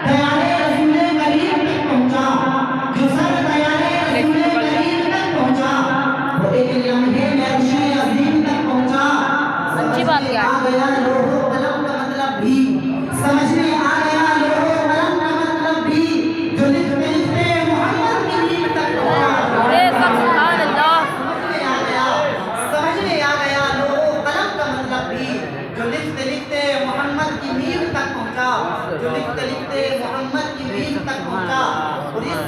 दयाले रसूल करीम तक पहुंचा, जो सर दयाले रसूल करीम तक पहुंचा, वो एक लम्हे में अर्श अज़ीम तक पहुंचा। अच्छी बात समझ में यार। आ गया लोहो कलम का मतलब भी, समझ में आ गया लोहो कलम का मतलब भी, जो लिखते लिखते मोहम्मद की नींव तक पहुंचा। सुभान अल्लाह। समझ में आ गया लोहो कलम का मतलब भी, जो लिखते लिखते मोहम्मद की नींव तक पहुंचा, जो लिखते लिखते मोहम्मद की नींव तक पहुंचा। और इस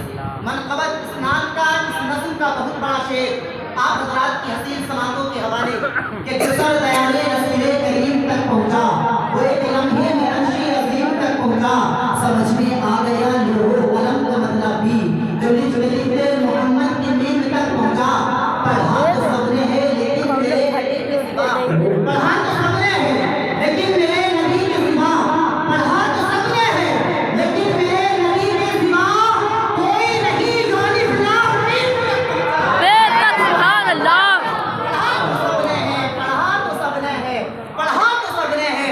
मनक़बत इस्नाद का, इस नज़्म का बहुत बड़ा शेर आप हज़रात की हसीन समातों के हवाले कि गुज़र दयाले रसूल करीम तक पहुंचा, वो एक लम्हे में अर्श अज़ीम तक पहुंचा। समझ में आ गया लोहो कलम का मतलब भी, जो लिखते लिखते मोहम्मद की नींव तक पहुंचा। पढ़ा तो सबने है लेकिन मेरे पढ़ा तो सबने है लेकिन मेरे नबी के सिवा, पढ़ा तो सबने है लेकिन मेरे नबी के सिवा कोई नहीं जो अलिफ लाम मीम तक पहुंचा। सुभान अल्लाह। पढ़ा तो सबने है, पढ़ा तो सबने है, पढ़ा तो सबने है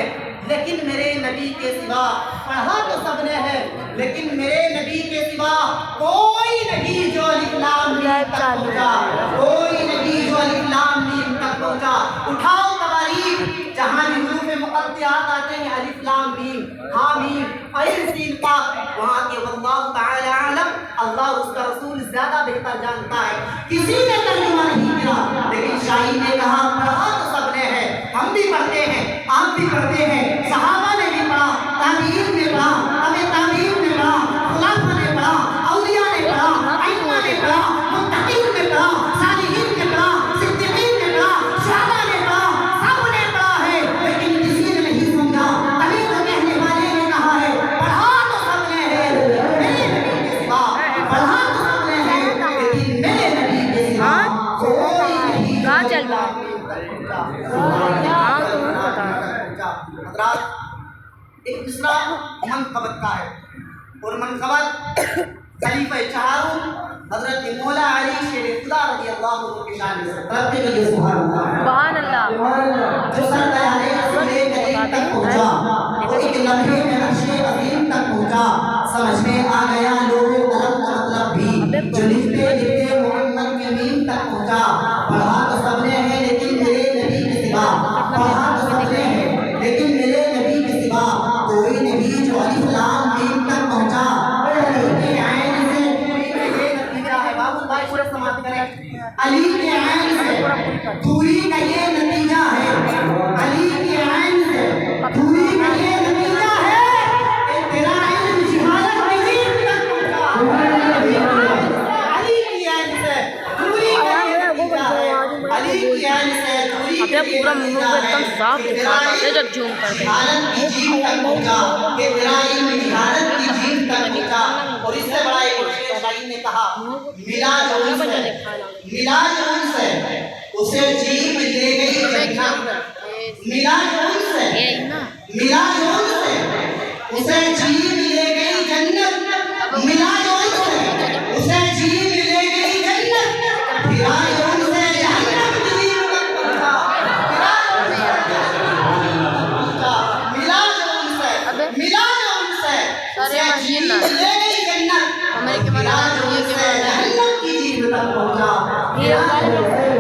लेकिन मेरे नबी के सिवा, पढ़ा तो सबने है लेकिन मेरे नबी के सिवा कोई नहीं जो अलिफ लाम मीम तक पहुंचा, कोई नहीं जो अलिफ लाम मीम तक पहुंचा। उठाओ तवारीख, जहां भी हुरूफ मुक़त्तिआत आते हैं अलिफ लाम मीम, हा मीम, ऐन सीन काफ, वहां के वल्लाहु तआला आलम, अल्लाह उसका रसूल ज्यादा बेहतर जानता है। किसी ने तर्जुमा नहीं किया, लेकिन शाही ने कहा पढ़ा तो सबने है, हम भी पढ़ते हैं, आप भी पढ़ते हैं, सहाबा ने भी पढ़ा, ताबीईन ने पढ़ा, तबे ताबीईन ने पढ़ा, खुलाफा ने पढ़ा, औलिया ने पढ़ा, अइम्मा ने पढ़ा, मुत्तकीन ने पढ़ा, सालिहीन ने पढ़ा, सिद्दीकीन ने पढ़ा, शुहदा ने पढ़ा, सबने पढ़ा है, लेकिन किसी ने नहीं समझा। तभी तो कहने वाले ने कहा है पढ़ा तो सबने है मेरे नबी के सिवा, पढ़ा तो सबने है लेकिन मेरे नबी के सिवा कोई नहीं। कहाँ चल रहा है? हज़रात, एक दूसरा मनक़बत का है और मनक़बत खलीफा चारूं हज़रत मौला अली शेर खुदा रज़ी अल्लाह अन्हु की शान में तरक्की के लिए सुभान अल्लाह। सुभान अल्लाह। जो सर दयाले रसूल करीम तक पहुंचा, वो एक लम्हे में अर्श अज़ीम तक पहुंचा। समझ में आ गया लोहो कलम का मतलब भी, जो लिखते लिखते मोहम्मद के मीम तक पहुंचा। पढ़ा तो सबने है लेकिन मेरे नबी के सिवा, पढ़ा तो सबने है लेकिन मेरे नबी के सिवा कोई नबी जो अलिफ लाम मीम तक पहुंचा। अली के ऐन से दूरी का ये नतीजा है, बाबू भाई पूरा समाप्त करें। अली के ऐन से दूरी का ये नतीजा है, अली के ऐन से दूरी का ये नतीजा है कि तेरा इल्म जिहालत की नींव तक पहुंचा। अली की ऐन से दूरी का ये नतीजा है, अली की ऐन से दूरी का ये पूरा मुंह नतीजा एकदम है साफ कि दिखा तेरा दे जब झूम कर दे। जिहालत की नींव तक पहुंचा, कि तेरा इल्म जिहालत की नींव तक पहुंचा। और इससे बड़ा एक शेर शायरी ने कहा मिला जो उनसे, मिला जो उनसे उसे जीत ले गई जन्नत, मिला जो उनसे, मिला जो उनसे उसे जीत ले गई जन्नत, मिला जो उनसे उसे जीत ले गई जन्नत, फिरा जो उनसे जहन्नम की नींव तक पहुंचा, फिरा जो उनसे जहन्नम पहुंचा। मिला जो उनसे, मिला जो उनसे उसे जीत ले गई जन्नत, फिरा जो उनसे जहन्नम की नींव तक पहुंचा।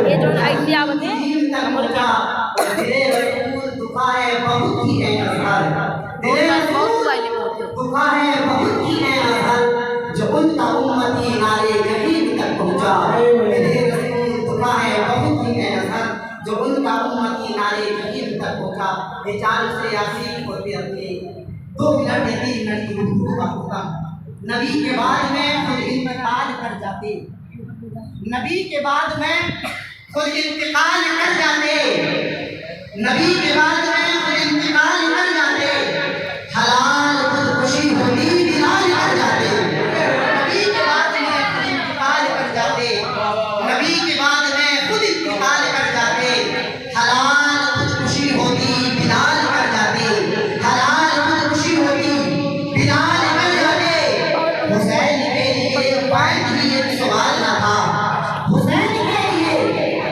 ये जो आइडिया बने तेरे रसूल दुखा है बहुत ही है अजहर, तेरे रसूल दुखा है बहुत ही है अजहर, जो उनका उम्मती नारे जहीद तक पहुंचा। तेरे रसूल दुखा है बहुत ही है अजहर, जो उनका उम्मती नारे जहीद तक पहुंचा। ये चार से यासीन और फिर अपने 2 मिनट या 3 मिनट की गुफ्तगू का खत्म। नबी के बाद में खुद इंतकाल कर जाते, नबी के बाद में खुद इंतकाल कर जाते, नबी के बाद में खुद इंतकाल कर जाते, हलाल खुदकुशी होती बिलाल कर जाते। नबी के बाद में खुद इंतकाल कर जाते, नबी के बाद में खुद इंतकाल कर जाते, हलाल खुदकुशी होती बिलाल कर जाते, हलाल खुदकुशी होती बिलाल कर जाते। हुसैन के लिए वाइद ही एक सवाल न था, हुसैन के लिए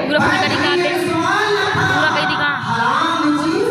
पूरा करी का सवाल न था, पूरा करी का हराम चीज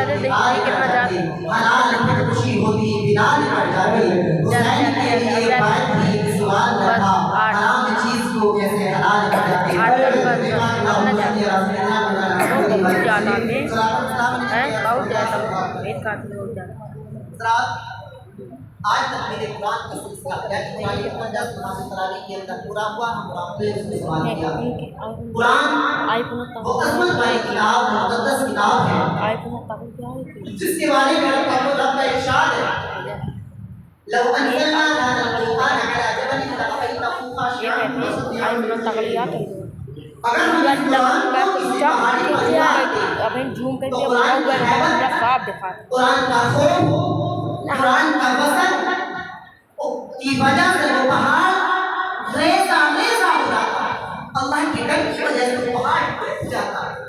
وجہ دیکھیے کتنا جاتی حلال میں خوشی ہوتی بلال پڑ جاتی حسین کے لیے بات بھی سوال نہ تھا حرام چیز کو کیسے حلال کر جاتے آج تک قرآن کا سلسلہ یعنی قرآن مقدس نماز تراویح کے اندر پورا ہوا ہم قرآن سے سوال کیا قرآن وہ عظمت والی کتاب مقدس کتاب ہے جس کے بارے میں رب کا ارشاد ہے لو انزلنا هذا القرآن على جبل لرأيته خاشعا متصدعا اگر ہم قرآن کو کسی پہاڑی پر لاتے تو قرآن کی حیبت قرآن کا خوف قرآن کا وزن کی وجہ سے وہ پہاڑ ریزہ ریزہ ہو جاتا اللہ کے ڈر کی وجہ سے